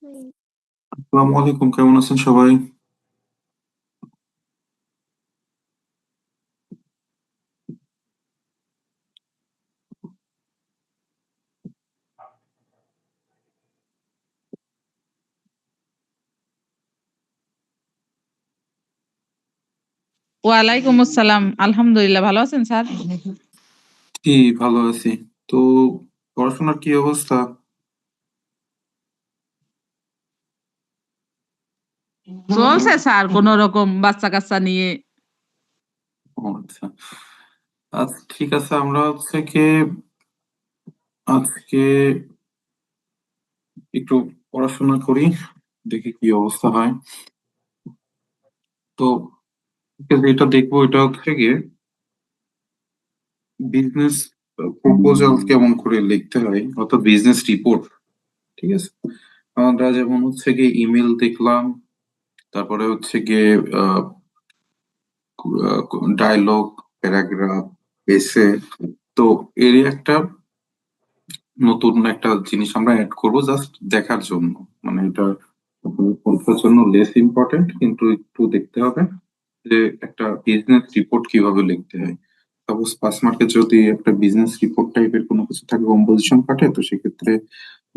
আসসালামু আলাইকুম, কেমন আছেন সবাই? ওয়ালাইকুম আসসালাম। আলহামদুলিল্লাহ ভালো আছেন স্যার? জি, ভালো আছি। তো পড়াশোনার কি অবস্থা? চলছে স্যার কোন রকম বাচ্চা-কাচ্চা নিয়ে। ও আচ্ছা। আচ্ছা ঠিক আছে, আমরা হচ্ছে গিয়ে আজকে একটু পড়াশোনা করি। দেখি কি অবস্থা হয়। তো যেটা দেখবো এটা হচ্ছে গিয়ে বিজনেস প্রপোজাল কেমন করে লিখতে হয়, অর্থাৎ বিজনেস রিপোর্ট। ঠিক আছে? আমরা যেমন হচ্ছে গিয়ে ইমেল দেখলাম, তারপরে হচ্ছে গিয়ে ডায়লগ, প্যারাগ্রাফ, এসে। তো এর একটা নতুন একটা জিনিস আমরা অ্যাড করব জাস্ট দেখার জন্য। মানে এটা আপনাদের পরীক্ষার জন্য লেস ইম্পর্টেন্ট, কিন্তু একটু দেখতে হবে যে একটা বিজনেস রিপোর্ট কিভাবে লিখতে হয়। সাপোজ পাস মার্কে যদি একটা বিজনেস রিপোর্ট টাইপের কোনো কিছু থাকে কম্পোজিশন পার্টে, তো সেক্ষেত্রে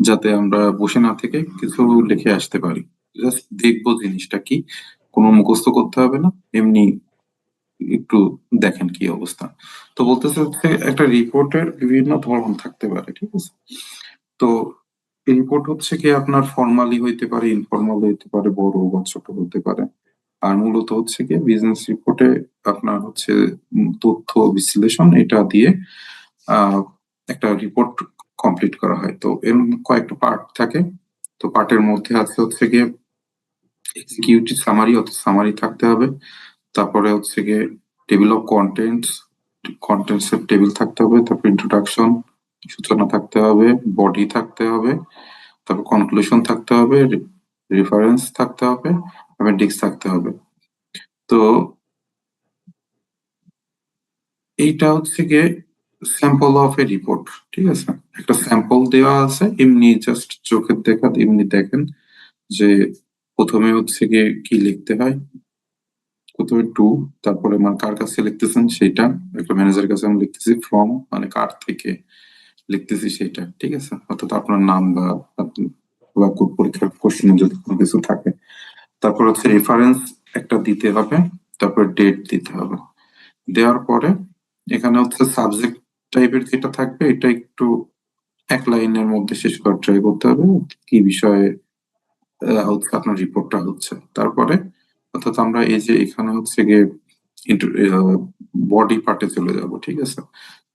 যাতে আমরা বসে না থেকে কিছু লিখে আসতে পারি। জাস্ট দেখবো জিনিসটা কি, কোনো মুখস্থ করতে হবে না, এমনি একটু দেখেন কি অবস্থা। তো বলতেছে হচ্ছে একটা রিপোর্টের বিভিন্ন ধরন থাকতে পারে, ঠিক আছে? তো রিপোর্ট হচ্ছে কি আপনার ফর্মালি হইতে পারে, ইনফর্মাল হইতে পারে, বড় বা ছোট হতে পারে। আর মূলত হচ্ছে কি বিজনেস রিপোর্টে আপনার হচ্ছে তথ্য বিশ্লেষণ এটা দিয়ে আহ একটা রিপোর্ট কমপ্লিট করা হয়। তো এর কয়েকটা পার্ট থাকে। তো পার্টের মধ্যে আছে হচ্ছে গিয়ে এক্সিকিউটিভ সামারি, অর্থাৎ সামারি থাকতে হবে। তারপরে হচ্ছে গিয়ে টেবিল অফ কন্টেন্টস, কন্টেন্টস এর টেবিল থাকতে হবে। তারপর ইন্ট্রোডাকশন, সূচনা থাকতে হবে। বডি থাকতে হবে। তারপর কনক্লুশন থাকতে হবে। রেফারেন্স থাকতে হবে। অ্যাপেন্ডিক্স থাকতে হবে। তো এইটা হচ্ছে গিয়ে স্যাম্পল অফ এ রিপোর্ট। ঠিক আছে? একটা স্যাম্পল দেওয়া আছে, এমনি জাস্ট চোখের দেখা এমনি দেখেন যে প্রথমে হচ্ছে গিয়ে কি লিখতে হয়। প্রথমে টু, তারপরে মানে কার কাছে লিখতেছেন সেটা, একটা ম্যানেজারের কাছে আমি লিখতেছি। ফ্রম মানে কার থেকে লিখতেছি সেটা, ঠিক আছে? অর্থাৎ আপনার নাম বা বা পরীক্ষার কোশ্চেনে যদি কোনো কিছু থাকে। তারপর হচ্ছে রেফারেন্স একটা দিতে হবে। তারপর ডেট দিতে হবে। দেওয়ার পরে এখানে হচ্ছে সাবজেক্ট টাইপের যেটা থাকবে এটা একটু এক লাইনের মধ্যে শেষ করার ট্রাই করতে হবে, কি বিষয়ে হচ্ছে আপনার রিপোর্টটা হচ্ছে। তারপরে অর্থাৎ আমরা এই যে এখানে হচ্ছে গিয়ে বডি পার্টে চলে যাব, ঠিক আছে?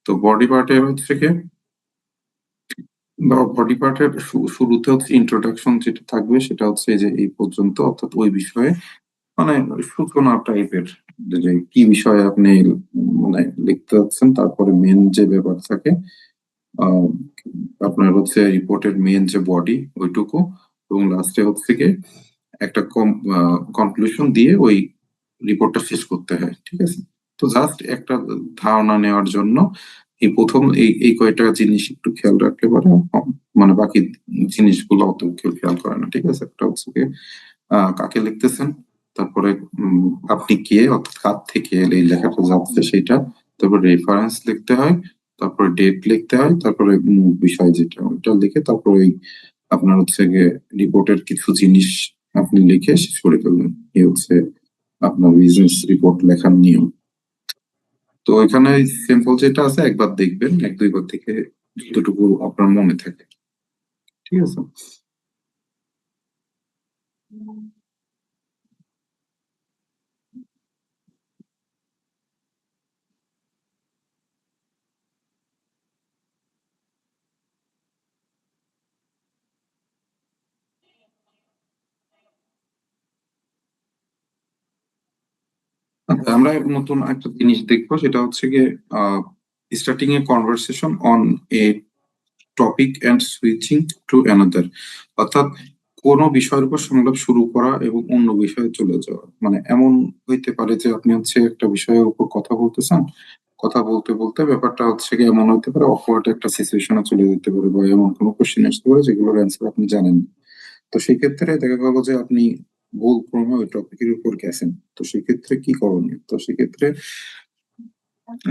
তো বডি পার্টে হচ্ছে গিয়ে বডি পার্টের শুরুতে হচ্ছে ইন্ট্রোডাকশন যেটা থাকবে সেটা হচ্ছে এই যে এই পর্যন্ত, অর্থাৎ ওই বিষয়ে মানে সূচনা টাইপের, যে কি বিষয়ে আপনি মানে লিখতে যাচ্ছেন। তারপরে মেন যে ব্যাপার থাকে আহ, আপনার হচ্ছে রিপোর্টের মেন যে বডি ওইটুকু, এবং লাস্টে হচ্ছে গিয়ে একটা কনক্লুশন দিয়ে ওই রিপোর্টটা শেষ করতে হয়, ঠিক আছে? তো জাস্ট একটা ধারণা নেওয়ার জন্য এই প্রথম এই কয়টা জিনিস একটু খেয়াল রাখতে পারে। মানে বাকি জিনিসগুলো অত কেউ খেয়াল করে না, ঠিক আছে? একটা হচ্ছে গিয়ে কাকে লিখতেছেন, তারপরে আপনি কে, অর্থাৎ কার থেকে এই লেখাটা যাচ্ছে সেটা, তারপর রেফারেন্স লিখতে হয়, তারপরে ডেট লিখতে হয়, তারপরে বিষয় যেটা ওইটা লিখে তারপর ওই আপনার হচ্ছে গিয়ে রিপোর্টের কিছু জিনিস আপনি লিখে শেষ করে ফেলবেন। এই হচ্ছে আপনার বিজনেস রিপোর্ট লেখার নিয়ম। তো এখানে সিম্পল যেটা আছে একবার দেখবেন, এক দুইবার থেকে যতটুকু আপনার মনে থাকে, ঠিক আছে? আচ্ছা, আমরা নতুন একটা জিনিস দেখবো, সেটা হচ্ছে গিয়ে starting a conversation on a topic and switching to another. অর্থাৎ কোনো বিষয়ের উপর সংলাপ শুরু করা এবং অন্য বিষয়ে চলে যাওয়া। মানে এমন হইতে পারে যে আপনি হচ্ছে একটা বিষয়ের উপর কথা বলতেছেন, কথা বলতে বলতে ব্যাপারটা হচ্ছে কি এমন হতে পারে অকওয়ার্ড একটা সিচুয়েশনে চলে যেতে পারে, বা এমন কোনো কোশ্চেন আসতে পারে যেগুলোর অ্যান্সার আপনি জানেন না। তো সেক্ষেত্রে দেখা গেল যে আপনি ভুল ক্রমে ওই টপিকের উপর গেছেন। তো সেক্ষেত্রে কি করণীয়? তো সেক্ষেত্রে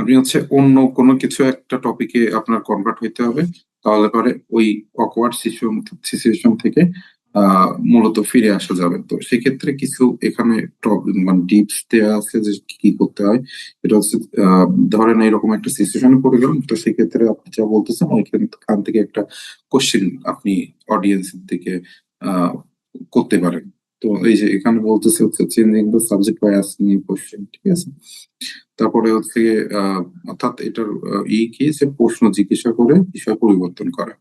আপনি হচ্ছে অন্য কোনো কিছু একটা টপিকে আপনার কনভার্ট হইতে হবে। তাহলে পরে ওই awkward সিচুয়েশন থেকে মূলত ফিরে আসা যাবে। তো সেক্ষেত্রে কিছু এখানে মানে টিপস দেয়া আছে যে কি করতে হয়। এটা হচ্ছে ধরেন এরকম একটা সিচুয়েশনে পড়ে গেলেন। তো সেক্ষেত্রে আপনি যা বলতেছেন ওইখান থেকে একটা কোয়েশ্চেন আপনি অডিয়েন্সের দিকে আ করতে পারেন। তো এই যে এখানে বলতেছে হচ্ছে changing the subject by asking a question. ঠিক আছে? তারপরে হচ্ছে গিয়ে অর্থাৎ এটার কি যে প্রশ্ন জিজ্ঞাসা করে বিষয় পরিবর্তন করা।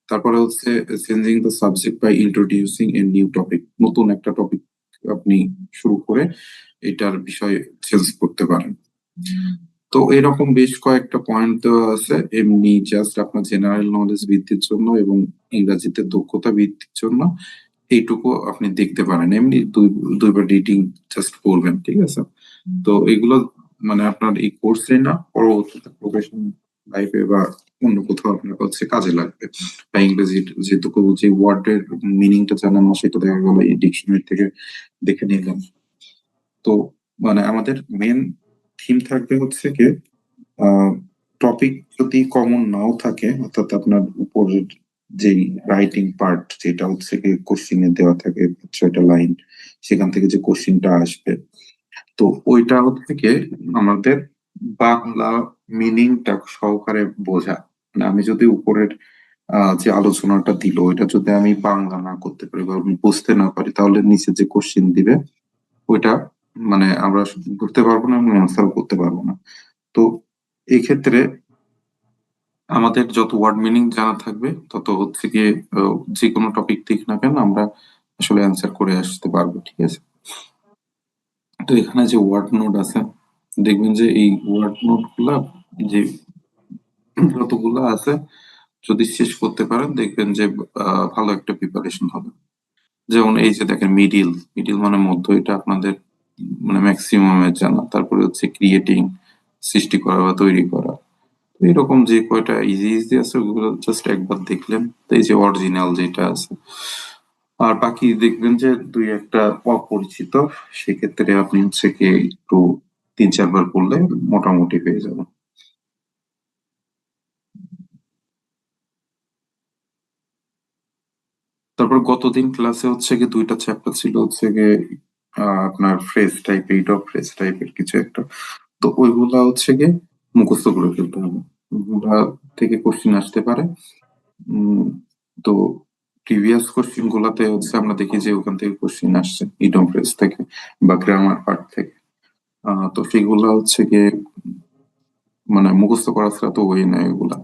তারপরে হচ্ছে changing the subject by introducing a new topic. নতুন একটা টপিক আপনি শুরু করে এটার বিষয় চেঞ্জ করতে পারেন। তো এরকম বেশ কয়েকটা পয়েন্ট দেওয়া আছে এমনি জাস্ট আপনার জেনারেল নলেজ বৃদ্ধির জন্য এবং ইংরেজিতে দক্ষতা বৃদ্ধির জন্য এইটুকু আপনি দেখতে পারেন। এমনি দুইবার রিডিং জাস্ট পড়বেন। ঠিক আছে? তো এগুলো মানে আপনার এই কোর্সে না পরবর্তীতে প্রফেশন লাইফে বা অন্য কোথাও আপনার হচ্ছে কাজে লাগবে। বা ইংরেজির যেটুকু যে ওয়ার্ডের মিনিংটা জানেন না সেটা দেখা গেল এই ডিকশনারি থেকে দেখে নিলাম। তো মানে আমাদের মেন থিম থাকবে হচ্ছে গিয়ে টপিক যদি কমন নাও থাকে অর্থাৎ আপনার উপরের যেই রাইটিং পার্ট যেটা হচ্ছে গিয়ে কোশ্চিনে দেওয়া থাকে ৬টা লাইন সেখান থেকে যে কোশ্চিনটা আসবে তো ওইটা হচ্ছে গিয়ে আমাদের বাংলা মিনিংটা সহকারে বোঝা। মানে আমি যদি উপরের যে আলোচনাটা দিল ওইটা যদি আমি বাংলা না করতে পারি বা আমি বুঝতে না পারি তাহলে নিচে যে কোশ্চিন দিবে ওইটা মানে আমরা বুঝতে পারবো না এবং অ্যান্সার করতে পারবো না। তো এই ক্ষেত্রে আমাদের যত ওয়ার্ড মিনিং জানা থাকবে তত হচ্ছে গিয়ে যে কোনো টপিক দিক না কেন আমরা আসলে অ্যান্সার করে আসতে পারবো। ঠিক আছে? তো এখানে যে ওয়ার্ড নোট আছে দেখবেন যে এই ওয়ার্ড নোট গুলা যে যতগুলো আছে যদি শেষ করতে পারেন দেখবেন যে ভালো একটা প্রিপারেশন হবে। যেমন এই যে দেখেন মিডিল মানে মধ্য এটা আপনাদের মানে ম্যাক্সিমামের জানা। তারপরে হচ্ছে ক্রিয়েটিং সৃষ্টি করা বা তৈরি করা। তো এরকম যে কয়টা ইজি আছে ওগুলো জাস্ট একবার দেখলেন তো এই যে অরিজিনাল যেটা আছে আর বাকি দেখবেন যে দুই একটা অপরিচিত সেক্ষেত্রে আপনি হচ্ছে কি একটু ৩-৪ বার পড়লে মোটামুটি হয়ে যাবে। তারপর গতদিন ক্লাসে হচ্ছে গিয়ে ২টা চ্যাপ্টার ছিল হচ্ছে গিয়ে আপনার phrase type eight of phrase টাইপের কিছু একটা। তো ওইগুলা হচ্ছে গিয়ে মুখস্থ করে ফেলতে হবে। ওগুলা থেকে কোশ্চিন আসতে পারে। উম তো প্রিভিয়াস কোশ্চিন গুলাতে হচ্ছে আমরা দেখি যে ওখান থেকে কোশ্চিন আসছে ইডম ফ্রেজ থেকে বা গ্রামার পার্ট থেকে। তো সেগুলা হচ্ছে গিয়ে মানে মুখস্থ করা ছাড়া তো ওয়ে নাই এগুলা।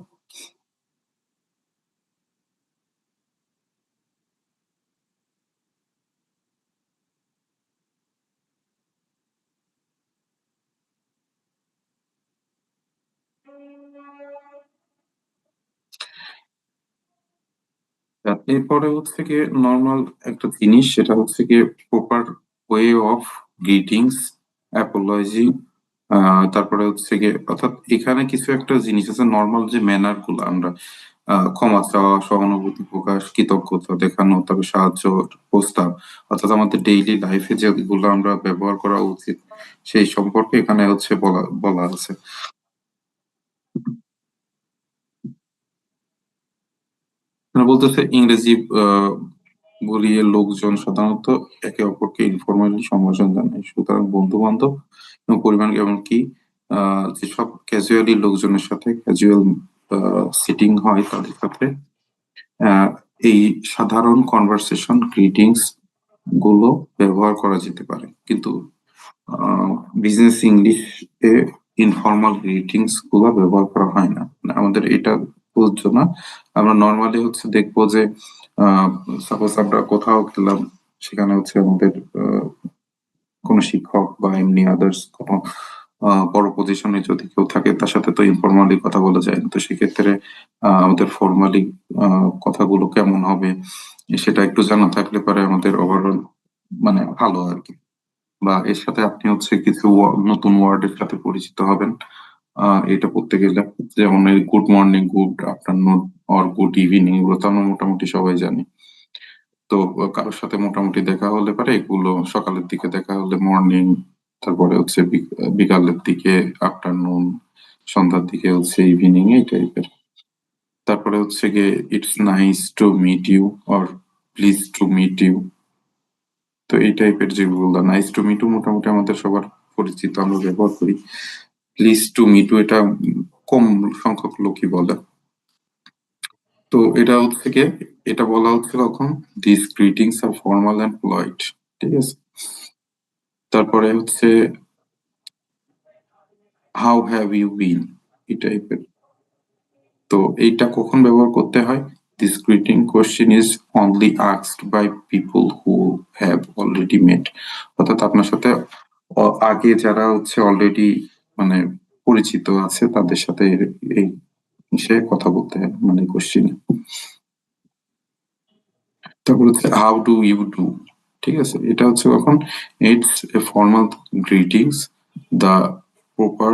এরপরে হচ্ছে গিয়ে নর্মাল একটা জিনিস সেটা হচ্ছে গিয়ে proper way of greetings Apology তারপরে হচ্ছে গিয়ে অর্থাৎ এখানে কিছু একটা জিনিস আছে নর্মাল যে ম্যানার গুলো আমরা ক্ষমা চাওয়া সহানুভূতি প্রকাশ কৃতজ্ঞতা দেখানো তারপর সাহায্য প্রস্তাব অর্থাৎ আমাদের ডেইলি লাইফে যেগুলো আমরা ব্যবহার করা উচিত সেই সম্পর্কে এখানে হচ্ছে বলা বলা আছে। মানে বলতেছে ইংরেজি বলিয়ে লোকজন সাধারণত একে অপরকে ইনফরমালি সম্ভাষণ জানায় সুতরাং বন্ধু বান্ধব এবং পরিবার এমনকি যেসব ক্যাজুয়ালি লোকজনের সাথে ক্যাজুয়াল সিটিং হয় তাদের সাথে আহ, এই সাধারণ কনভারসেশন গ্রিটিংস গুলো ব্যবহার করা যেতে পারে কিন্তু বিজনেস ইংলিশে ইনফর্মাল গ্রিটিংস গুলো ব্যবহার করা হয় না মানে আমাদের এটা প্রযোজ্য না। আমরা নর্মালি হচ্ছে দেখবো যে সাপোজ আমরা কোথাও গেলাম সেখানে হচ্ছে আমাদের কোনো শিক্ষক বা এমনি আদার্স কোনো বড় পজিশনে যদি কেউ থাকে তার সাথে তো ইনফর্মালি কথা বলা যায় না। তো সেক্ষেত্রে আমাদের ফর্মালি কথাগুলো কেমন হবে সেটা একটু জানা থাকলে পারে আমাদের ওভারঅল মানে ভালো আর কি। বা এর সাথে আপনি হচ্ছে কিছু নতুন ওয়ার্ডের সাথে পরিচিত হবেন এটা করতে গেলে যেমন এই good morning good afternoon or good evening এগুলো তো আমরা মোটামুটি সবাই জানি। তো তো কারোর সাথে মোটামুটি দেখা হলে পারে এগুলো সকালের দিকে দেখা হলে মর্নিং, তারপরে হচ্ছে বিকালের দিকে আফটারনুন, সন্ধ্যার দিকে হচ্ছে ইভিনিং, এই টাইপের। তারপরে হচ্ছে গিয়ে it's nice to meet you or please to meet you. তো এই টাইপের যেগুলো নাইস টু মিট ইউ মোটামুটি আমাদের সবার পরিচিত, আমরা ব্যবহার করি। প্লিজ টু মিট ইউ এটা কম সংখ্যক লোকই বলে। তো এটা হচ্ছে গিয়ে এটা বলা হচ্ছে কখন, this greetings are formal and polite, ঠিক আছে। তারপরে হচ্ছে হাউ হ্যাভ ইউ বিন, এই টাইপের। তো এইটা কখন ব্যবহার করতে হয়, this greeting question is only asked by people who have already met, অর্থাৎ আপনার সাথে আগে যারা হচ্ছে অলরেডি মানে পরিচিত আছে তাদের সাথে এই বিষয়ে কথা বলতে হয়, মানে কোশ্চেনে। তারপর হচ্ছে হাউ ডু ইউ ডু, ঠিক আছে। এটা হচ্ছে কখন, it's a formal greetings, the proper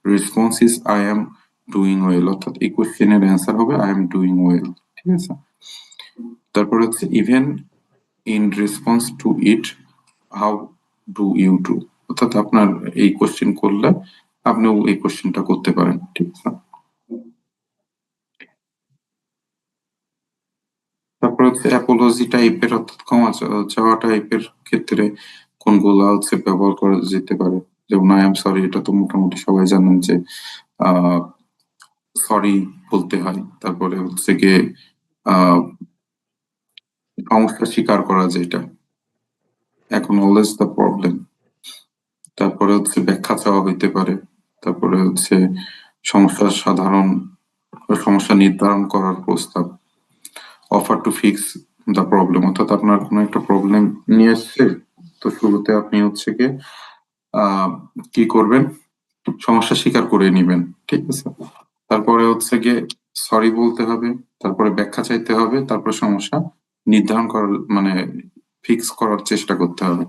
response is I am doing well, অর্থাৎ এই কোশ্চেনের অ্যান্সার হবে আই এম ডুইং ওয়েল, ঠিক আছে। তারপর হচ্ছে even in response to it how do you do, অর্থাৎ আপনার এই কোশ্চেন করলে আপনিও এই কোশ্চেনটা করতে পারেন, ঠিক আছে। তারপর হচ্ছে অ্যাপোলজি টাইপের, অর্থাৎ ক্ষমা চাওয়া টাইপের ক্ষেত্রে কোনগুলা হচ্ছে ব্যবহার করা যেতে পারে, যেমন আই এম সরি, এটা তো মোটামুটি সবাই জানেন যে সরি বলতে হয়। তারপরে হচ্ছে গিয়ে আহ সমস্যা স্বীকার করা, যেটা এখন অলওয়েজ দ্য প্রবলেম। তারপরে হচ্ছে ব্যাখ্যা চাওয়া হইতে পারে। তারপরে হচ্ছে সমস্যা নির্ধারণ করার প্রস্তাব, offer to fix the problem, অর্থাৎ আপনার কোনো একটা প্রবলেম নিয়ে এসছে, তো শুরুতে আপনি হচ্ছে গিয়ে কি করবেন, সমস্যা স্বীকার করে নিবেন, ঠিক আছে। তারপরে হচ্ছে গিয়ে সরি বলতে হবে, তারপরে ব্যাখ্যা চাইতে হবে, তারপরে সমস্যা নির্ধারণ করার মানে ফিক্স করার চেষ্টা করতে হবে।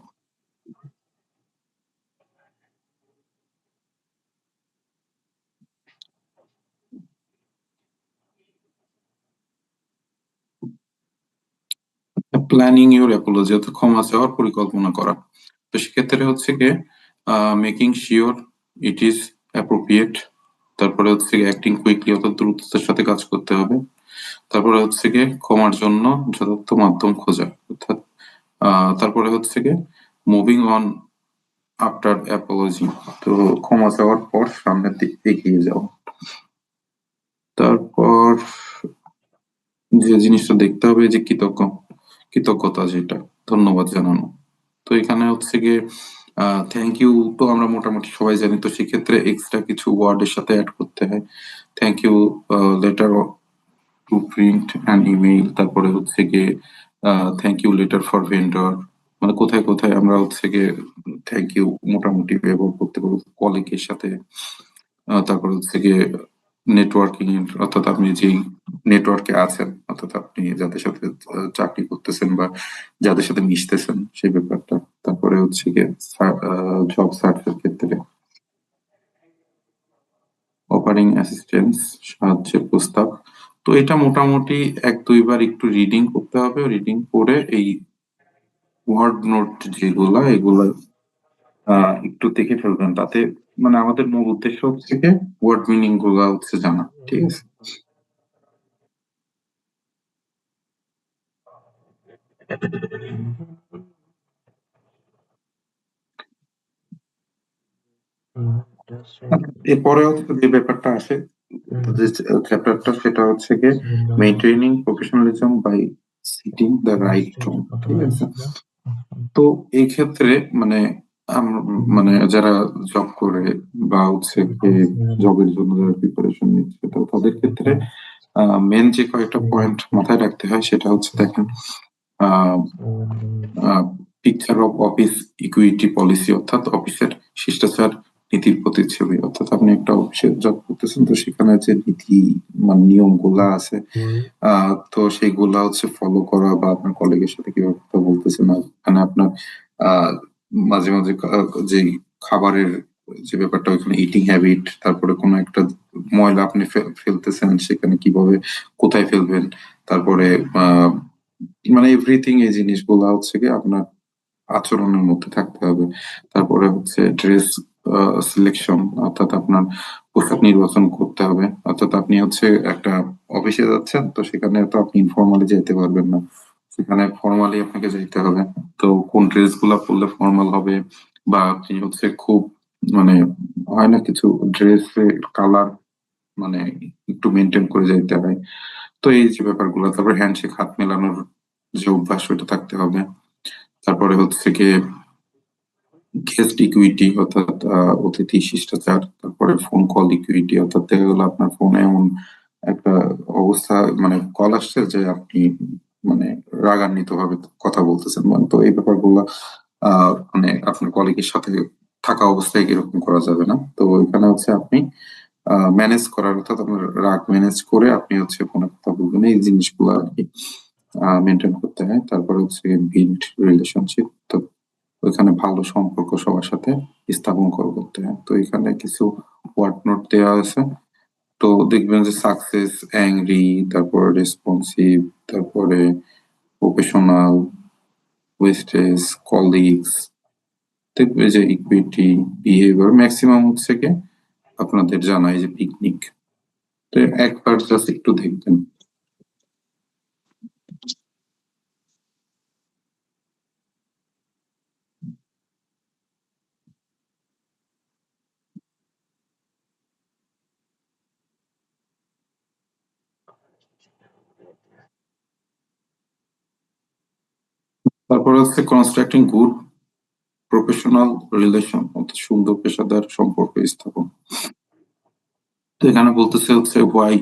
প্ল্যানিং ইউর অ্যাপোলজি, অর্থাৎ ক্ষমা চাওয়ার পরিকল্পনা করা। তো সেক্ষেত্রে হচ্ছে গিয়ে making sure it is appropriate, তারপরে হচ্ছে গিয়ে অ্যাক্টিং কুইকলি, অর্থাৎ দ্রুততার সাথে কাজ করতে হবে। তারপরে হচ্ছে গিয়ে ক্ষমার জন্য যথার্থ মাধ্যম খোঁজা, অর্থাৎ তারপরে হচ্ছে গিয়ে মুভিং অন আফটার অ্যাপোলজি, তো ক্ষমা চাওয়ার পর সামনের দিকে এগিয়ে যাও। তারপর যে জিনিসটা দেখতে হবে যে কৃতজ্ঞতা, যেটা ধন্যবাদ জানানো। তো এখানে হচ্ছে গিয়ে থ্যাংক ইউ তো আমরা মোটামুটি সবাই জানি, তো সেক্ষেত্রে এক্সট্রা কিছু ওয়ার্ডের সাথে অ্যাড করতে হয়। Thank you letter to print and email, তারপরে হচ্ছে গিয়ে thank you letter for vendor, মানে কোথায় কোথায় আমরা হচ্ছে গিয়ে থ্যাংক ইউ মোটামুটি ব্যবহার করতে পারবো কলিগের সাথে। তারপর হচ্ছে গিয়ে নেটওয়ার্কিং, অর্থাৎ আপনি যেই নেটওয়ার্কে আছেন, অর্থাৎ আপনি যাদের সাথে চাকরি করতেছেন বা যাদের সাথে মিশতেছেন সেই ব্যাপারটা। তারপরে হচ্ছে গিয়ে জব সার্চের ক্ষেত্রে অফারিং অ্যাসিস্ট্যান্স, সাহায্যের প্রস্তাব। তো এটা মোটামুটি এক দুইবার একটু রিডিং করতে হবে, রিডিং করে এই ওয়ার্ড নোট যেগুলা এগুলা একটু দেখে ফেলবেন, তাতে মানে আমাদের মূল উদ্দেশ্য হচ্ছে গিয়ে ওয়ার্ড মিনিং গুলা হচ্ছে জানা, ঠিক আছে। এরপরে হচ্ছে যে ব্যাপারটা আসে, যে চ্যাপ্টারটা, সেটা হচ্ছে গিয়ে maintaining professionalism by setting the right tone, ঠিক আছে। তো এই ক্ষেত্রে মানে মানে যারা জব করে বা হচ্ছে জবের জন্য যারা প্রিপারেশন নিচ্ছে, তো তাদের ক্ষেত্রে মেন যে কয়েকটা পয়েন্ট মাথায় রাখতে হয় সেটা হচ্ছে, দেখেন, picture of office equity policy, অর্থাৎ অফিসের শিষ্টাচার নীতির প্রতিচ্ছবি, অর্থাৎ আপনি একটা অফিসে জব করতেছেন, তো সেখানে যে নীতি মানে নিয়ম গুলা আছে, তো সেইগুলা হচ্ছে ফলো করা, বা আপনার কলিগের সাথে কিভাবে কথা বলতেছেন, এখানে আপনার আহ মাঝে মাঝে যে খাবারের যে ব্যাপারটা, ওইখানে ইটিং হ্যাবিট, তারপরে কোনো একটা ময়লা আপনি ফেলতেছেন সেখানে কিভাবে কোথায় ফেলবেন, তারপরে মানে এভরিথিং এই জিনিসগুলা হচ্ছে কি আপনার আচরণের মধ্যে থাকতে হবে। তারপরে হচ্ছে ড্রেস সিলেকশন, অর্থাৎ আপনার পোশাক নির্বাচন করতে হবে। অর্থাৎ আপনি হচ্ছে একটা অফিসে যাচ্ছেন, তো সেখানে তো আপনি ইনফর্মালি যেতে পারবেন না, সেখানে ফর্মালি আপনাকে যেতে হবে। তো কোন ড্রেস গুলা পরলে ফর্মাল হবে, বা আপনি হচ্ছে খুব মানে হয় না কিছু ড্রেসের কালার মানে একটু মেনটেন করে যাইতে হয়। তো এই যে ব্যাপারগুলো, তারপরে হ্যান্ডশেক, হাত মেলানোর যে অভ্যাস ওইটা থাকতে হবে। তারপরে হচ্ছে গিয়ে গেস্ট ইকুইটি, অর্থাৎ অতিথি শিষ্টাচার। তারপরে ফোন কল ইকুইটি, অর্থাৎ দেখা গেলো আপনার ফোনে এমন একটা অবস্থা মানে কল আসছে যে আপনি মানে রাগান্বিত ভাবে কথা বলতেছেন, মানে তো এই ব্যাপারগুলো মানে আপনার কলিগের সাথে থাকা অবস্থায় এরকম করা যাবে না। তো এখানে হচ্ছে আপনি ম্যানেজ করার, অর্থাৎ আপনার রাগ ম্যানেজ করে আপনি হচ্ছে ফোনে কথা বলবেন, এই জিনিসগুলো আর কি মেনটেন করতে হয়। তারপরে হচ্ছে বিল্ড রিলেশনশিপ, তো ওইখানে ভালো সম্পর্ক সবার সাথে স্থাপন করতে হয়। তো এখানে কিছু ওয়ার্ড নোট দেওয়া আছে। তো দেখবেন যে সাকসেস, অ্যাংরি, তারপর রেসপন্সিভ, তারপরে প্রফেশনাল, ওয়েস্টেজ, কলিগস, দেখবে যে ইকুইটি, বিহেভিয়ার, ম্যাক্সিমাম হচ্ছে কি আপনাদের জানাই যে পিকনিক। তো একবার জাস্ট একটু দেখবেন। তারপর হচ্ছে কনস্ট্রাক্টিং গুড প্রফেশনাল রিলেশন, অর্থাৎ সুন্দর পেশাদার সম্পর্ক স্থাপন। তো এখানে বলতেছে হচ্ছে ওয়াই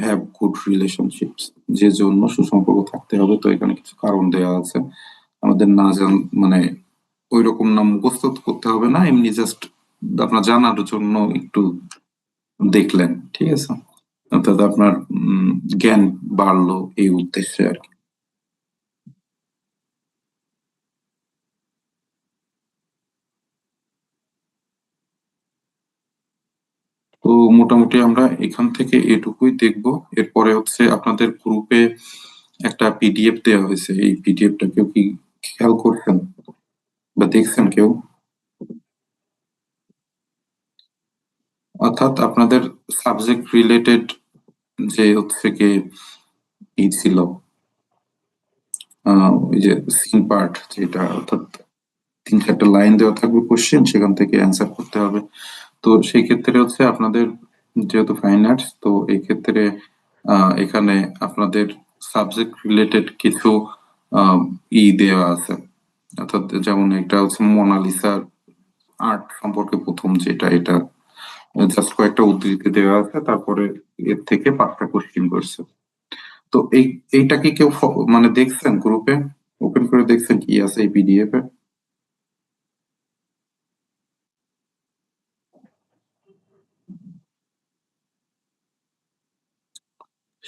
হ্যাভ গুড রিলেশনশিপস, যে জন্য সুসম্পর্ক থাকতে হবে। তো এখানে কিছু কারণ দেওয়া আছে, আমাদের না জান মানে ওই রকম না মুখস্থ করতে হবে না, এমনি জাস্ট আপনার জানার জন্য একটু দেখলেন, ঠিক আছে? অর্থাৎ আপনার জ্ঞান বাড়লো এই উদ্দেশ্যে আর কি। তো মোটামুটি আমরা এখান থেকে এটুকুই দেখবো। এরপরে হচ্ছে আপনাদের গ্রুপে একটা পিডিএফ দেওয়া হয়েছে, এই পিডিএফটা কেউ কি খেয়াল করছেন বা দেখছেন কেউ? অর্থাৎ আপনাদের সাবজেক্ট রিলেটেড যে হচ্ছে কি ই ছিল, ওই যে সিন পার্ট যেটা, অর্থাৎ 3-4টা লাইন দেওয়া থাকবে কোশ্চেন, সেখান থেকে অ্যান্সার করতে হবে। তো সেই ক্ষেত্রে হচ্ছে আপনাদের যেহেতু ফাইন আর্টস, তো এই ক্ষেত্রে এখানে আপনাদের সাবজেক্ট রিলেটেড কিছু আহ, দেওয়া আছে। অর্থাৎ যেমন এটা হচ্ছে মোনালিসার আর্ট সম্পর্কে প্রথম যেটা, এটা জাস্ট কয়েকটা উদ্ধৃতি দেওয়া আছে, তারপরে এর থেকে 5টা কোশ্চেন করছে। তো এইটা কি কেউ মানে দেখছেন গ্রুপে, ওপেন করে দেখছেন কি আছে এই পিডিএফ এ?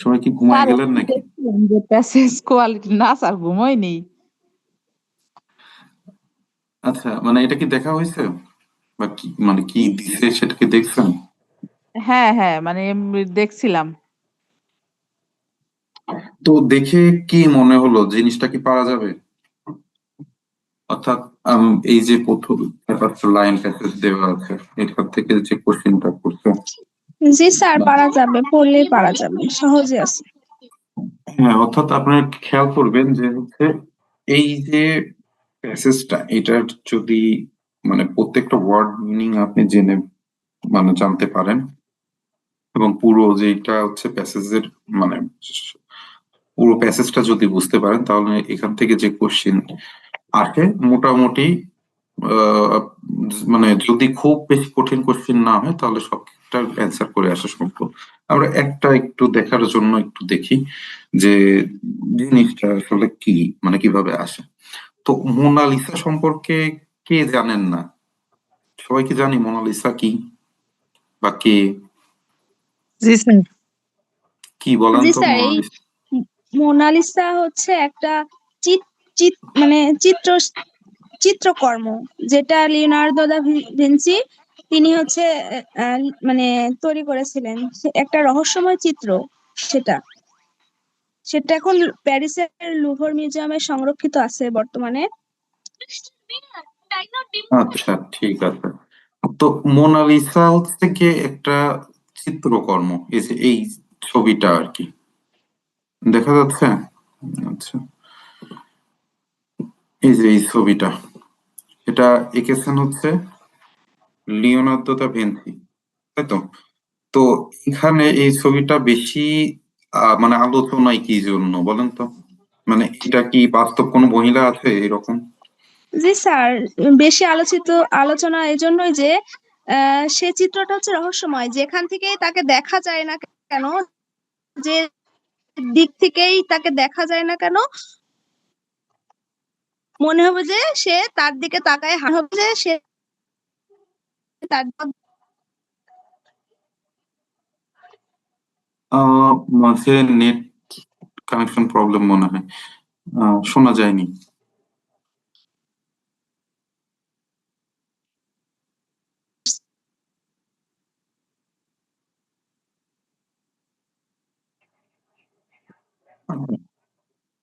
সবাই কি ঘুমায় স্যার গেলেন নাকি? দেখছিলাম যে প্যাসেজ কোয়ালিটি না স্যার, ঘুমোয়নি। আচ্ছা, মানে এটা কি দেখা হয়েছে, বা কি মানে কি দিছে সেটা কি দেখছেন? হ্যাঁ হ্যাঁ, মানে এমনি দেখছিলাম। তো দেখে কি মনে হলো, জিনিসটা কি পারা যাবে? অর্থাৎ এই যে প্রথম 4-5টা লাইন প্যাসেজ দেওয়া আছে, এখান থেকে যে কোশ্চেনটা করছে, জি স্যার, বা পারা যাবে, পড়লেই পারা যাবে, সহজে আছে। হ্যাঁ, অর্থাৎ আপনার খেয়াল করবেন যে হচ্ছে এই যে প্যাসেজটা, এটার যদি মানে প্রত্যেকটা ওয়ার্ড মিনিং আপনি জেনে মানে জানতে পারেন, এবং পুরো যেটা হচ্ছে প্যাসেজের মানে পুরো প্যাসেজটা যদি বুঝতে পারেন, তাহলে এখান থেকে যে কোশ্চেন আসে মোটামুটি আহ, মানে যদি খুব বেশি কঠিন কোশ্চেন না হয়, তাহলে সবটা অ্যান্সার করে আসা সম্ভব। আমরা একটা একটু দেখার জন্য একটু দেখি যে জিনিসটা আসলে কি, মানে কিভাবে আসে। তো মোনালিসা সম্পর্কে কে জানেন না? সবাই কি জানি মোনালিসা কি বা কে? জি স্যার। কি বলেন জি তো স্যার, এই মোনালিসা? মোনালিসা হচ্ছে একটা চিত চিত মানে চিত্রকর্ম, যেটা লিওনার্দো দা ভিঞ্চি তিনি হচ্ছে মানে তৈরি করেছিলেন, একটা রহস্যময় চিত্র সেটা। সেটা এখন প্যারিসের লুভর মিউজিয়ামে সংরক্ষিত আছে বর্তমানে। আচ্ছা, ঠিক আছে। তো মোনালিসা হচ্ছে কি একটা চিত্রকর্ম, এই যে এই ছবিটা আর কি দেখা যাচ্ছে। আচ্ছা, এই যে এই ছবিটা, এটা এঁকেছেন হচ্ছে লিওনার্দো দা ভিঞ্চি, তাই তো? তো এখানে এই ছবিটা বেশি মানে আলোচনায় কি জন্য বলেন তো? মানে এটা কি বাস্তব কোনো মহিলা আছে এরকম? জি স্যার, বেশি আলোচনা এজন্যই যে সে চিত্রটা হচ্ছে রহস্যময়, যেখান থেকেই তাকে দেখা যায় না কেন, যে দিক থেকেই তাকে দেখা যায় না কেন, মনে হবে যে সে তার দিকে তাকায়, হবে যে সে তার মাঝে নেট কানেকশন প্রবলেম মনে হয়, শোনা যায়নি।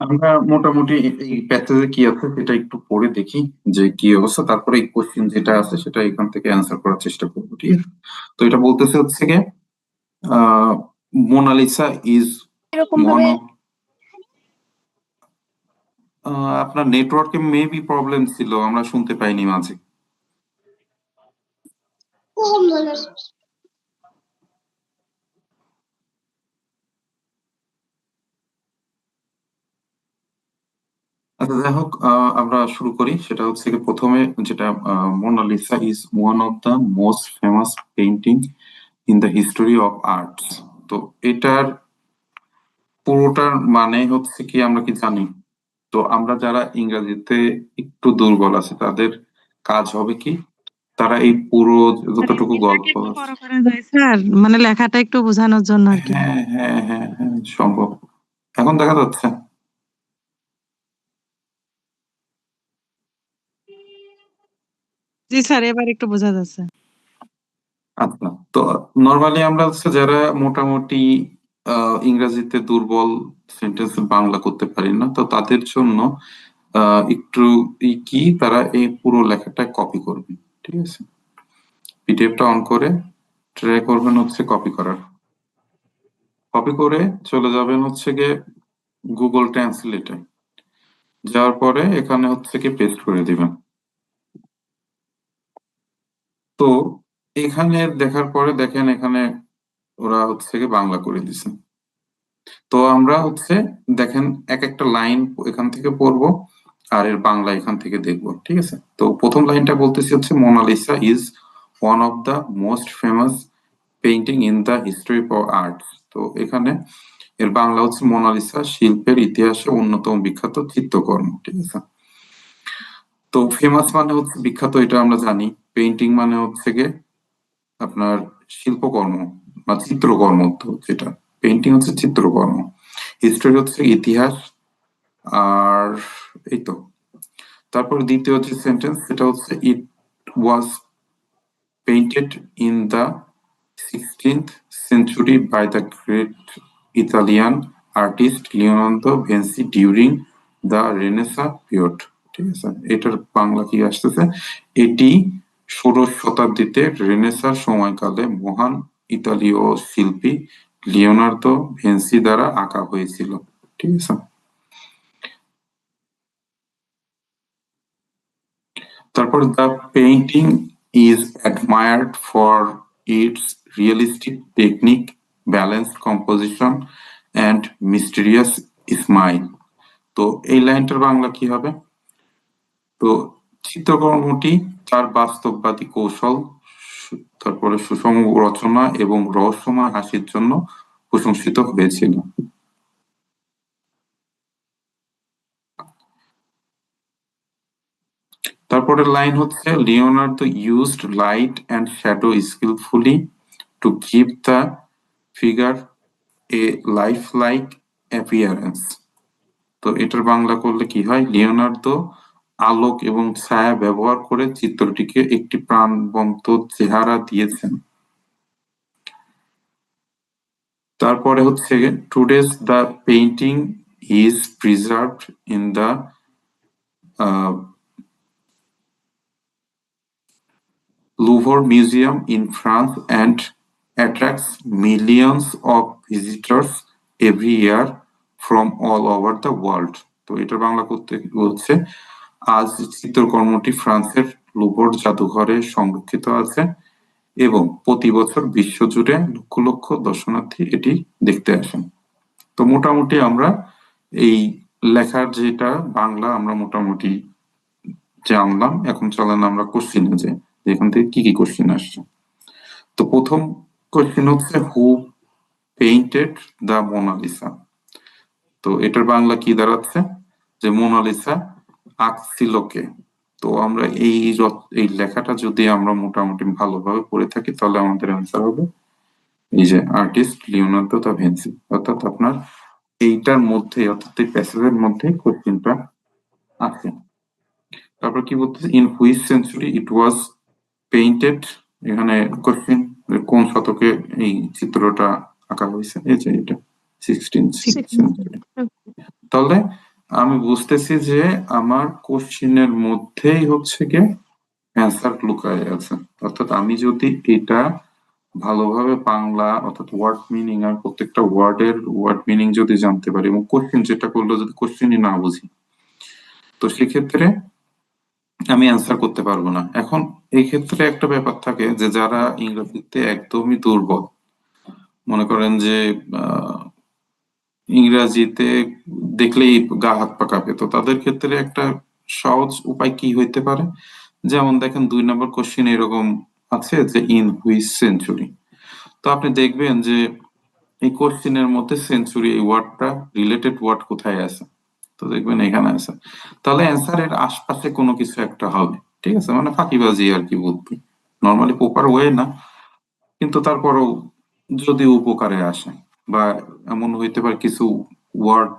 আমরা মোটামুটি এই প্যাসেজে কি আছে সেটা একটু পড়ে দেখি যে কি অবস্থা, তারপরে এই কোশ্চেন যেটা আছে সেটা এখান থেকে অ্যান্সার করার চেষ্টা করবো, ঠিক আছে? তো এটা বলতেছে হচ্ছে গিয়ে আহ মোনালিসা ইজ এরকম ওয়ান ভাবে। অফ, আপনার নেটওয়ার্কে মেবি প্রবলেম ছিল, আমরা শুনতে পাইনি মাঝে। আচ্ছা, যাই হোক, আমরা শুরু করি। সেটা হচ্ছে কি প্রথমে যেটা, Mona Lisa is one of the most famous painting in the history of arts. তো এটার পুরোটার মানে হচ্ছে কি আমরা কি জানি? তো আমরা যারা ইংরেজিতে একটু দুর্বল আছে তাদের কাজ হবে কি, তারা এই পুরো যতটুকু এটাকে গল্প একটু আছে। বড় করা যায় স্যার, মানে লেখাটা একটু বোঝানোর জন্য আর কি। হ্যাঁ, হ্যাঁ, হ্যাঁ, হ্যাঁ, সম্ভব। এখন দেখা যাচ্ছে? জি স্যার, এবার একটু বোঝা যাচ্ছে। আচ্ছা, তো নর্মালি আমরা হচ্ছে যারা মোটামুটি ইংরেজিতে দুর্বল, সেন্টেন্স বাংলা করতে পারি না, তো তাদের জন্য একটু কি তারা এই পুরো লেখাটা কপি করবে, ঠিক আছে? পিডিএফটা অন করে ট্রাই করবেন হচ্ছে কপি করার। কপি করে চলে যাবেন হচ্ছে গিয়ে গুগল ট্রান্সলেটে, যাওয়ার পরে এখানে হচ্ছে গিয়ে পেস্ট করে দিবেন। তো এখানে দেখার পরে দেখেন এখানে ওরা হচ্ছে গিয়ে বাংলা করে দিছে। তো আমরা হচ্ছে দেখেন এক একটা লাইন এখান থেকে পড়বো আর এর বাংলা এখান থেকে দেখবো, ঠিক আছে? তো প্রথম লাইনটা বলতেছি হচ্ছে Mona Lisa is one of the most famous painting in the history of art. তো এখানে এর বাংলা হচ্ছে মোনালিসা শিল্পের ইতিহাসে অন্যতম বিখ্যাত চিত্রকর্ম, ঠিক আছে? তো ফেমাস মানে হচ্ছে বিখ্যাত, এটা আমরা জানি। পেইন্টিং মানে হচ্ছে গিয়ে আপনার শিল্পকর্ম বা চিত্রকর্ম, তো যেটা পেইন্টিং হচ্ছে চিত্রকর্ম, হিস্টোরি হচ্ছে ইতিহাস। আর এই তো, তারপর দ্বিতীয় হচ্ছে সেন্টেন্স, সেটা হচ্ছে it was painted in the 16th century by the great Italian artist Leonardo Vinci during the Renaissance period, ঠিক আছে? এটার বাংলা কি আসতেছে, এটি 16শ শতাব্দীতে রেনেসাঁ সময়কালে মহান ইতালীয় শিল্পী লিওনার্দো ভিঞ্চি দ্বারা আঁকা হয়েছিল, ঠিক আছে? তারপর the painting is admired for its realistic technique, balanced composition and mysterious smile. তো এই লাইনটার বাংলা কি হবে? তো চিত্রকর্মটি তার বাস্তববাদী কৌশল, তারপরে সুষম রচনা এবং রহস্যময় হাসির জন্য প্রশংসিত হয়েছিল। তারপরের লাইন হচ্ছে Leonardo used light and shadow skilfully to give the figure A life like appearance. তো এটার বাংলা করলে কি হয়, লিওনার্দো আলোক এবং ছায়া ব্যবহার করে চিত্রটিকে একটি প্রাণবন্ত চেহারা দিয়েছেন। তারপরে হচ্ছে today's the painting is preserved in the Louvre Museum in France and attracts millions of visitors every year from all over the world. তো এটা বাংলা করতে বলছে, আজ চিত্রকর্মটি ফ্রান্সের লুভর জাদুঘরে সংরক্ষিত আছে এবং প্রতি বছর বিশ্বজুড়ে লক্ষ লক্ষ দর্শনার্থী এটি দেখতে আসেন। তো মোটামুটি আমরা এই লেখার যেটা বাংলা আমরা মোটামুটি জানলাম। এখন চলেন আমরা কোশ্চিনে যাই, এখান থেকে কি কি কোশ্চিন আসছে। তো প্রথম কোশ্চিন হচ্ছে হু পেইন্টেড দ্য মোনালিসা। তো এটার বাংলা কি দাঁড়াচ্ছে, যে মোনালিসা আঁকছিল কে। তো আমরা এই লেখাটা যদি আমরা মোটামুটি ভালোভাবে পড়ে থাকি তাহলে আমাদের অ্যান্সার হবে এই যে আর্টিস্ট লিওনার্দো দা ভিঞ্চি। অর্থাৎ আপনার এইটার মধ্যে, অর্থাৎ এই প্যাসেজের মধ্যে কোশ্চিনটা আছে। তারপর কি বলতেছে, in which century it was painted. এখানে কোশ্চিন কোন শতকে এই চিত্রটা আঁকা হয়েছে, এই যে এটা 16th সেঞ্চুরি। তাহলে আমি বুঝতেছি যে আমার কোশ্চিনের মধ্যেই হচ্ছে গিয়ে অ্যান্সার লুকায় আছে। অর্থাৎ আমি যদি এটা ভালোভাবে বাংলা অর্থাৎ ওয়ার্ড মিনিং আর প্রত্যেকটা ওয়ার্ডের ওয়ার্ড মিনিং যদি জানতে পারি এবং কোশ্চিন যেটা করলো যদি কোশ্চিনই না বুঝি, তো সেক্ষেত্রে আমি অ্যান্সার করতে পারবো না। এখন এই ক্ষেত্রে একটা ব্যাপার থাকে যে যারা ইংরেজিতে একদমই দুর্বল, মনে করেন যে ইংরেজিতে দেখলেই গা হাত পা কাঁপে, তো তাদের ক্ষেত্রে একটা সহজ উপায় কি হইতে পারে, যেমন দেখেন 2 নম্বর কোশ্চিন এরকম আছে যে ইন হুইচ সেঞ্চুরি। তো আপনি দেখবেন যে এই কোশ্চিনের মধ্যে সেঞ্চুরি এই ওয়ার্ডটা রিলেটেড ওয়ার্ড কোথায় আছে, তো দেখবেন এখানে আছে। তাহলে অ্যান্সারের আশপাশে কোনো কিছু একটা হবে, ঠিক আছে, মানে ফাঁকিবাজি আর কি বলতে, নর্মালি প্রপার ওয়ে না, কিন্তু তারপরেও যদি উপকারে আসে, বা এমন হইতে পারে কিছু ওয়ার্ড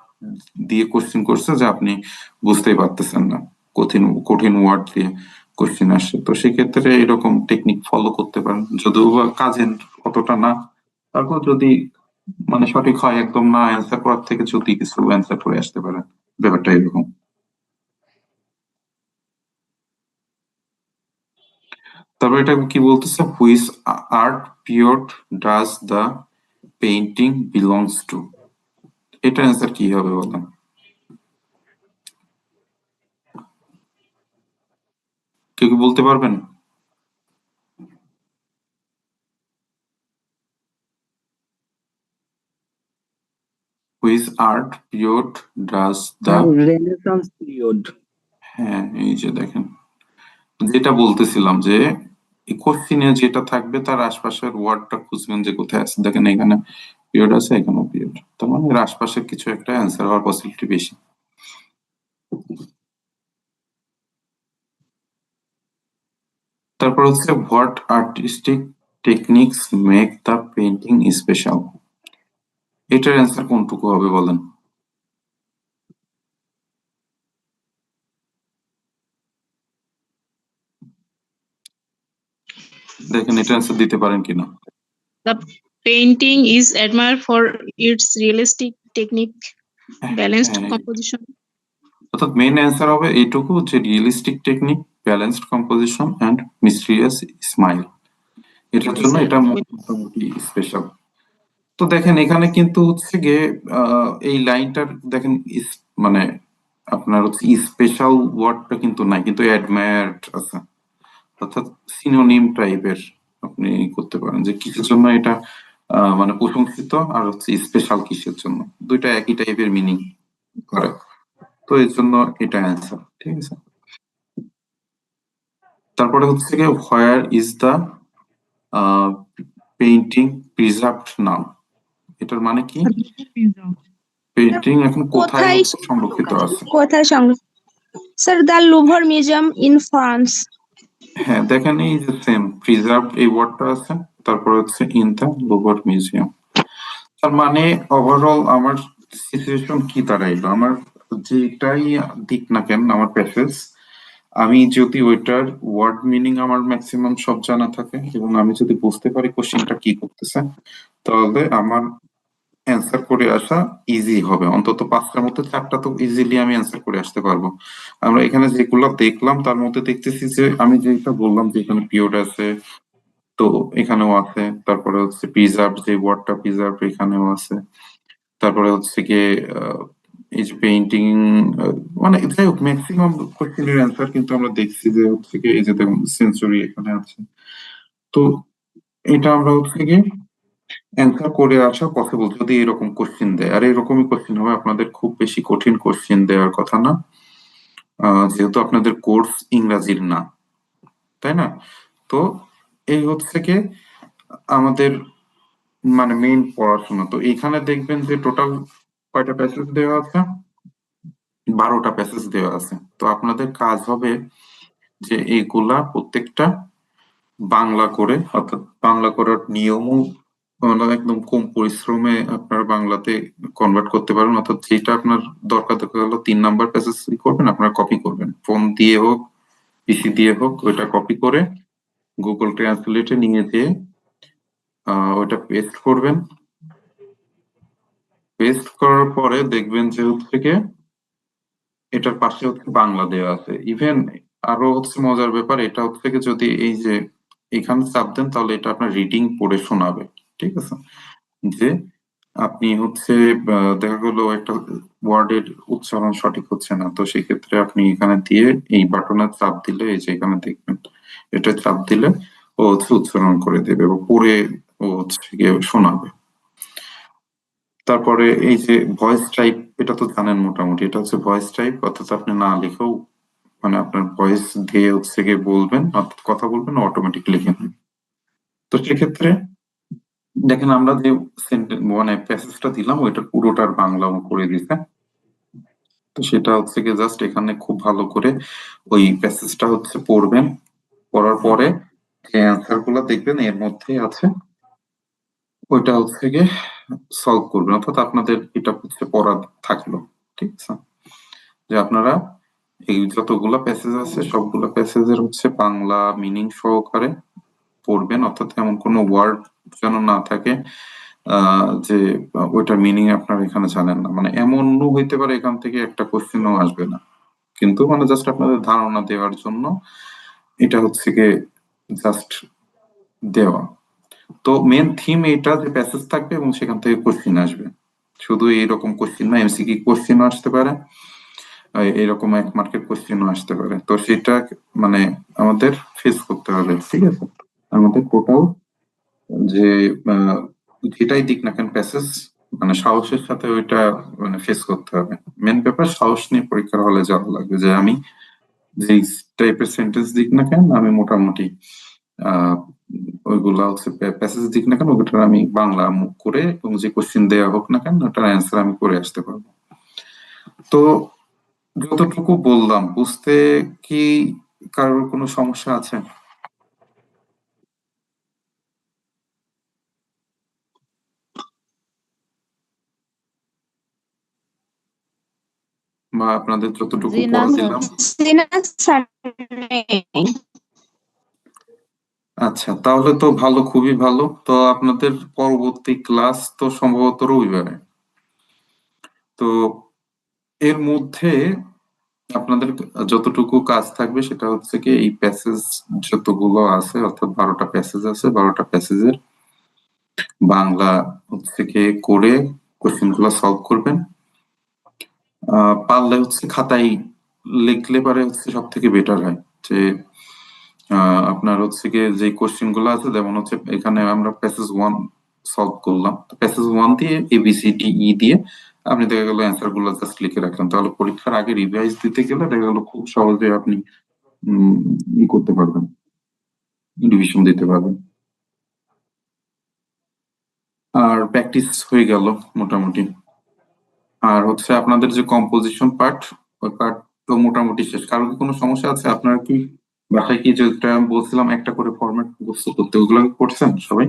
দিয়ে কোশ্চিন করছে যে আপনি বুঝতেই পারতেছেন না, কঠিন কঠিন ওয়ার্ড দিয়ে কোশ্চিন আসছে, তো সেক্ষেত্রে এরকম টেকনিক ফলো করতে পারেন, যদিও বা কাজের অতটা না, তারপর যদি মানে সঠিক হয় একদম না অ্যান্সার করার থেকে যদি কিছু অ্যান্সার করে আসতে পারেন, ব্যাপারটা এরকম। তারপর এটা কি বলতেছে, which art period does the painting belongs to. এটা অ্যান্সার কি হবে বলেন? কেউ কি বলতে পারবেন? Which art period does the, renaissance period. হ্যাঁ এই যে দেখেন যেটা বলতেছিলাম যে এই কোশ্চিনে যেটা থাকবে তার আশপাশের ওয়ার্ডটা খুঁজবেন যে কোথায় আছে। দেখেন এখানে পিরিয়ড আছে, এখানেও পিরিয়ড, তার মানে এর আশপাশে কিছু একটা অ্যান্সার হওয়ার পসিবিলিটি বেশি। তারপর হচ্ছে what artistic techniques make the painting special. এটার অ্যান্সার কোনটুকু হবে বলেন? দেখেন এটা অ্যান্সার দিতে পারেন কিনা। The painting is admired for its realistic technique, balanced হ্যাঁ, composition. অর্থাৎ মেইন অ্যান্সার হবে এইটুকু যে realistic technique, balanced composition and mysterious smile. এটার জন্য এটা মোটামুটি স্পেশাল। তো দেখেন এখানে কিন্তু হচ্ছে গিয়ে এই লাইনটার দেখেন মানে আপনার হচ্ছে স্পেশাল ওয়ার্ডটা কিন্তু নাই, কিন্তু অ্যাডমায়ার্ড আছে, অর্থাৎ সিনোনিম টাইপের আপনি করতে পারেন যে কিসের জন্য এটা মানে প্রশংসিত আর হচ্ছে স্পেশাল কিসের জন্য, দুইটা একই টাইপের মিনিং করে, তো এর জন্য এটা অ্যান্সার, ঠিক আছে। তারপরে হচ্ছে গিয়ে where is the painting preserved now. এটার মানে কি, পেইন্টিং এখন কোথায় সংরক্ষিত আছে? কোথায় সংরক্ষিত? Sir the Louvre museum in France. হ্যাঁ দেখেন এই যে সেম প্রিজার্ভ এই ওয়ার্ডটা আছে, তারপর হচ্ছে ইন দ্য লুভর মিউজিয়াম। তার মানে ওভারঅল আমার সিচুয়েশন কি দাঁড়াইলো, আমার যেটাই দিক না কেন আমার প্যাসেজ, আমি যদি ওইটার ওয়ার্ড মিনিং আমার ম্যাক্সিমাম সব জানা থাকে এবং আমি যদি বুঝতে পারি কোশ্চেনটা কি করতেছে, তাহলে আমার অ্যান্সার করে আসা ইজি হবে, অন্তত 5টার মধ্যে 4টা তো ইজিলি আমি অ্যান্সার করে আসতে পারবো। আমরা এখানে যেগুলো দেখলাম তার মধ্যে দেখতেছি যে আমি যেটা বললাম যে এখানে পিরিয়ড আছে, তো এখানেও আছে, তারপরে হচ্ছে প্রিজার্ভ, যে ওয়ার্ডটা প্রিজার্ভ এখানেও আছে, তারপরে হচ্ছে গিয়ে এই যে পেইন্টিং, মানে যাই হোক ম্যাক্সিমাম কোশ্চেনের অ্যান্সার কিন্তু আমরা দেখছি যে হচ্ছে গিয়ে এই যে দেখুন সেঞ্চুরি এখানে আছে। তো এটা আমরা হচ্ছে গিয়ে অ্যান্সার করে আসা পসিবল যদি এরকম কোশ্চেন দেয়, আর এরকমই কোশ্চেন হবে, আপনাদের খুব বেশি কঠিন কোশ্চেন দেওয়ার কথা না, যেহেতু আপনাদের কোর্স ইংরাজির না, তাই না? তো এই হচ্ছে গিয়ে আমাদের মানে মেইন পড়াশোনা। তো এখানে দেখবেন যে টোটাল কয়টা প্যাসেজ দেওয়া আছে, 12টা প্যাসেজ দেওয়া আছে। তো আপনাদের কাজ হবে যে এইগুলা প্রত্যেকটা বাংলা করে, অর্থাৎ বাংলা করার নিয়মও একদম কম পরিশ্রমে আপনারা বাংলাতে কনভার্ট করতে পারবেন, অর্থাৎ যেটা আপনার দরকার দেখা গেল 3 নাম্বার প্যাসেজ করবেন, আপনারা কপি করবেন, ফোন দিয়ে হোক পিসি দিয়ে হোক, ওইটা কপি করে গুগল ট্রান্সলেটে নিয়ে যেয়ে ওইটা পেস্ট করবেন। পেস্ট করার পরে দেখবেন যে হচ্ছে গিয়ে এটার পাশে হচ্ছে বাংলা দেওয়া আছে। ইভেন আরো হচ্ছে মজার ব্যাপার, এটা হচ্ছে গিয়ে যদি এই যে এখানে চাপ দেন তাহলে এটা আপনার রিডিং পড়ে শোনাবে, ঠিক আছে? যে আপনি হচ্ছে দেখা গেলো একটা ওয়ার্ডের উচ্চারণ সঠিক হচ্ছে না, তো সেক্ষেত্রে আপনি এখানে দিয়ে এই বাটনে চাপ দিলে, এই যে এখানে দেখবেন এটা চাপ দিলে ও হচ্ছে উচ্চারণ করে দেবে বা পড়ে ও হচ্ছে গিয়ে শোনাবে। তারপরে এই যে ভয়েস টাইপ, এটা তো জানেন মোটামুটি, এটা হচ্ছে ভয়েস টাইপ, অর্থাৎ আপনি না লিখেও মানে আপনার ভয়েস দিয়ে হচ্ছে গিয়ে বলবেন, অর্থাৎ কথা বলবেন, অটোমেটিক লিখে নেবে। তো সেক্ষেত্রে দেখেন আমরা যে মানে প্যাসেজটা দিলাম ওইটা পুরোটার বাংলা করে দিছে। তো সেটা হচ্ছে গিয়ে জাস্ট এখানে খুব ভালো করে ওই প্যাসেজটা হচ্ছে পড়বেন, পড়ার পরে যে অ্যান্সার গুলা দেখবেন এর মধ্যে আছে, ওইটা হচ্ছে গিয়ে সলভ করবেন, অর্থাৎ আপনাদের এটা হচ্ছে পড়া থাকলো, ঠিক আছে? যে আপনারা এই যতগুলা প্যাসেজ আছে সবগুলা প্যাসেজের হচ্ছে বাংলা মিনিং সহকারে পড়বেন, অর্থাৎ এমন কোনো ওয়ার্ড যেন না থাকে যে ওইটার মিনিং আপনারা এখানে জানেন না, মানে এমনও হইতে পারে এখান থেকে একটা কোশ্চেনও আসবে না, কিন্তু মানে জাস্ট আপনাদের ধারণা দেওয়ার জন্য এটা হচ্ছে গিয়ে জাস্ট দেওয়া। তো মেন থিম এটা যে প্যাসেজ থাকবে এবং সেখান থেকে কোশ্চেন আসবে, শুধু এইরকম কোশ্চেন না, এমসিকিউ কোশ্চেনও আসতে পারে, এরকম 1 মার্কের কোশ্চেনও আসতে পারে। তো সেটা মানে আমাদের ফেস করতে হবে, ঠিক আছে? আমাদের টোটাল যে আহ, যেটাই দিক না কেন প্যাসেজ, মানে সাহসের সাথে ওইটা মানে ফেস করতে হবে। মেন ব্যাপার সাহস নিয়ে পরীক্ষার হলে যাওয়া লাগবে, যে আমি যে টাইপের সেন্টেন্স দিক না কেন আমি মোটামুটি আহ ওইগুলা হচ্ছে প্যাসেজ দিক না কেন ওইটার আমি বাংলা মুখ করে এবং যে কোশ্চেন দেওয়া হোক না কেন ওটার অ্যান্সার আমি করে আসতে পারবো। তো যতটুকু বললাম বুঝতে কি কারোর কোনো সমস্যা আছে, বা আপনাদের যতটুকু জি না পড়া স্যার। দিলাম? জি না স্যার, নেই। আচ্ছা, তাহলে তো ভালো, খুবই ভালো। তো আপনাদের পরবর্তী ক্লাস তো সম্ভবত রবিবারে। তো এর মধ্যে আপনাদের যতটুকু কাজ থাকবে সেটা হচ্ছে কি এই প্যাসেজ যতগুলো আছে, অর্থাৎ 12টা প্যাসেজ আছে, 12টা প্যাসেজের বাংলা হচ্ছে কি করে কোশ্চেন গুলো সলভ করবেন। পারলে হচ্ছে খাতায় লিখলে পারে হচ্ছে সব থেকে বেটার হয়, যে আপনার হচ্ছে গিয়ে যে কোশ্চেন গুলো আছে, যেমন হচ্ছে এখানে আমরা প্যাসেজ 1 সলভ করলাম, প্যাসেজ 1 দিয়ে ABCDE দিয়ে আপনি দেখা গেল অ্যান্সার গুলো জাস্ট লিখে রাখলেন, তাহলে পরীক্ষার আগে রিভাইজ দিতে গেলে দেখা গেল খুব সহজে আপনি উম, ই করতে পারবেন, রিভিশন দিতে পারবেন, আর প্র্যাকটিস হয়ে গেল মোটামুটি। আর হচ্ছে আপনাদের যে কম্পোজিশন পার্ট, ওই পার্ট তো মোটামুটি শেষ। কারো কি কোনো সমস্যা আছে? আপনারা কি বাসায় কি যেটা বলছিলাম একটা করে ফরম্যাট মুখস্থ করতে, ওগুলো কি করছেন সবাই?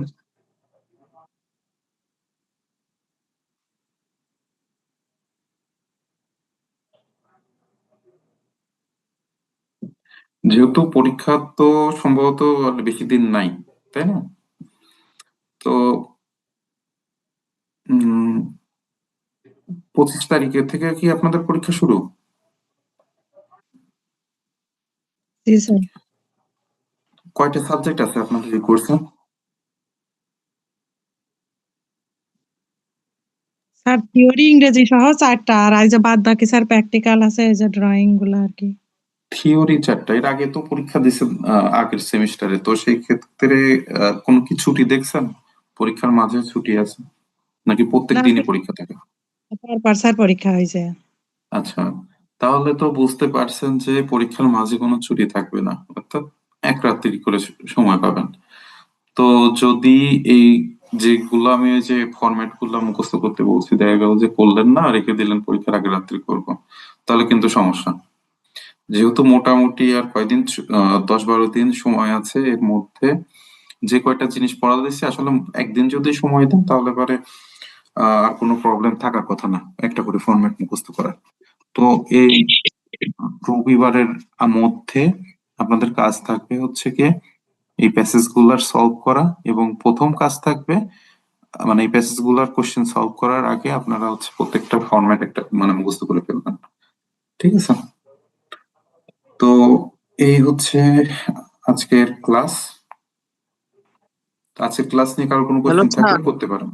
যেহেতু পরীক্ষা তো সম্ভবত আর বেশি দিন নাই, তাই না? তো উম 25 তারিখে থেকে কি আপনাদের পরীক্ষা শুরু? জি স্যার। কয়টা সাবজেক্ট আছে আপনাদের এই কোর্সে? স্যার থিওরি ইংরেজি সহ 4টা আর এই যে বাদ বাকি স্যার প্র্যাকটিক্যাল আছে এই যে ড্রয়িং গুলো আর কি। থিওরি 4টা। এর আগে তো পরীক্ষা দিয়েছেন আগের সেমিস্টারে, তো সেই ক্ষেত্রে কোনো কি ছুটি দেখছেন? পরীক্ষার মাঝে ছুটি আছে নাকি প্রত্যেক না দিনই পরীক্ষা থাকে? পর স্যার পরীক্ষা হয়েছে। আচ্ছা, তাহলে তো বুঝতে পারছেন যে পরীক্ষার মাঝে কোনো ছুটি থাকবে না, অর্থাৎ এক রাত্রি করে সময় পাবেন। তো যদি এই যেগুলো আমি ওই যে ফরম্যাট গুলো মুখস্থ করতে বলছি, দেখা গেল যে করলেন না, রেখে দিলেন পরীক্ষার আগে রাত্রি করব, তাহলে কিন্তু সমস্যা। যেহেতু মোটামুটি আর কয়দিন 10-12 দিন সময় আছে, এর মধ্যে যে কয়টা জিনিস পড়া দিচ্ছে আসলে একদিন যদি সময় দেন তাহলে পরে আর কোনো প্রবলেম থাকার কথা না একটা করে ফরম্যাট মুখস্থ করার। তো এই রবিবারের মধ্যে আপনাদের কাজ থাকবে হচ্ছে কি এই প্যাসেজ গুলার সলভ করা, এবং প্রথম কাজ থাকবে মানে এই প্যাসেজ গুলার কোশ্চেন সলভ করার আগে আপনারা হচ্ছে প্রত্যেকটা ফরম্যাট একটা মানে মুখস্থ করে ফেলবেন, ঠিক আছে? তো এই হচ্ছে আজকের ক্লাস। আজকের ক্লাস নিয়ে কারো কোনো হ্যালো কোশ্চেন স্যার। থাকলে করতে পারেন।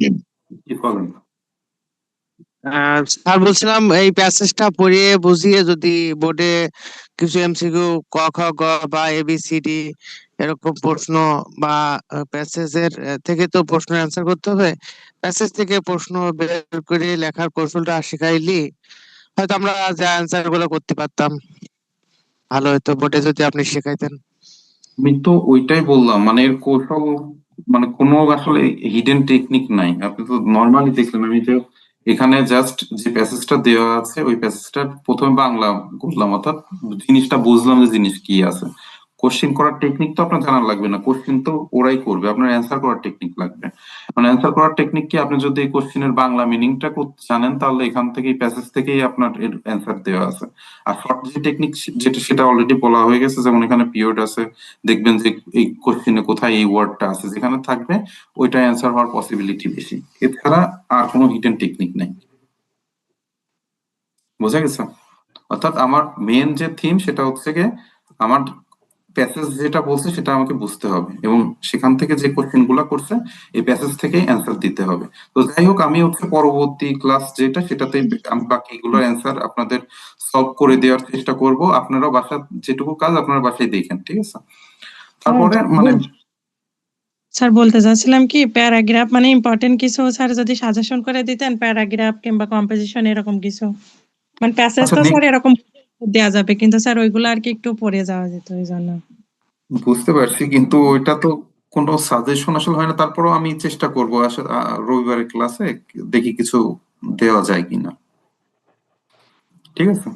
কি বলেন? স্যার বলছিলাম এই প্যাসেজটা পড়িয়ে বুঝিয়ে যদি বোর্ডে কিছু এমসিকিউ ক খ গ বা এবিসিডি এরকম প্রশ্ন বা প্যাসেজের থেকে তো প্রশ্নের অ্যান্সার করতে হবে, প্যাসেজ থেকে প্রশ্ন বের করে লেখার কৌশলটা শিখাইলি হয়তো আমরা যে অ্যান্সার গুলো করতে পারতাম। ভালো হতো বোর্ডে যদি আপনি শেখাইতেন। আমি তো ওইটাই বললাম, মানে এর কৌশল মানে কোনো আসলে হিডেন টেকনিক নাই। আপনি তো নর্মালি দেখলেন, আমি যে এখানে জাস্ট যে প্যাসেজটা দেওয়া আছে ওই প্যাসেজটা প্রথমে বাংলা করলাম, অর্থাৎ জিনিসটা বুঝলাম যে জিনিস কি আছে। কোশ্চেন করার টেকনিক তো আপনার জানা লাগবে না, কোশ্চেন তো ওরাই করবে, আপনার অ্যান্সার করার টেকনিক লাগবে। মানে অ্যান্সার করার টেকনিক কি, আপনি যদি এই কোশ্চেনের বাংলা মিনিংটা জানেন তাহলে এখান থেকে প্যাসেজ থেকেই আপনার এর অ্যান্সার দেওয়া আছে। আর শর্ট যে টেকনিক যেটা সেটা অলরেডি বলা হয়ে গেছে, যেমন এখানে পিরিয়ড আছে, দেখবেন যে এই কোশ্চেনে কোথায় এই ওয়ার্ডটা আছে, যেখানে থাকবে ওইটা অ্যান্সার হওয়ার পসিবিলিটি বেশি। এছাড়া আর কোনো হিডেন টেকনিক নেই। বোঝা গেছে? অর্থাৎ আমার মেন যে থিম সেটা হচ্ছে গিয়ে আমার প্যাসেজ যেটা বলছে সেটা আমাকে বুঝতে হবে, এবং সেখান থেকে যে কোশ্চেন গুলা করছে এই প্যাসেজ থেকেই অ্যান্সার দিতে হবে। তো যাই হোক, আমি হচ্ছে পরবর্তী ক্লাস যেটা সেটাতে আমি বাকিগুলোর অ্যান্সার আপনাদের সলভ করে দেওয়ার চেষ্টা করব। আপনারা বাসা যেটুকু কাজ আপনারা বাসায় দেখেন, ঠিক আছে? তারপরে মানে স্যার বলতে চাচ্ছিলাম কি প্যারাগ্রাফ মানে ইম্পর্টেন্ট কিছু স্যার যদি সাজেশন করে দিতেন প্যারাগ্রাফ কিংবা কম্পোজিশন এরকম কিছু, মানে প্যাসেজ আচ্ছা তো স্যার এরকম দেয়া যাবে কিন্তু স্যার ওইগুলো আর কি একটু পড়ে যাওয়া যেত এই জন্য। বুঝতে পারছি, কিন্তু ওইটা তো কোনো সাজেশন আসলে হয় না। তারপরেও আমি চেষ্টা করবো আসলে রবিবারের ক্লাসে দেখি কিছু দেওয়া যায় কিনা, ঠিক আছে?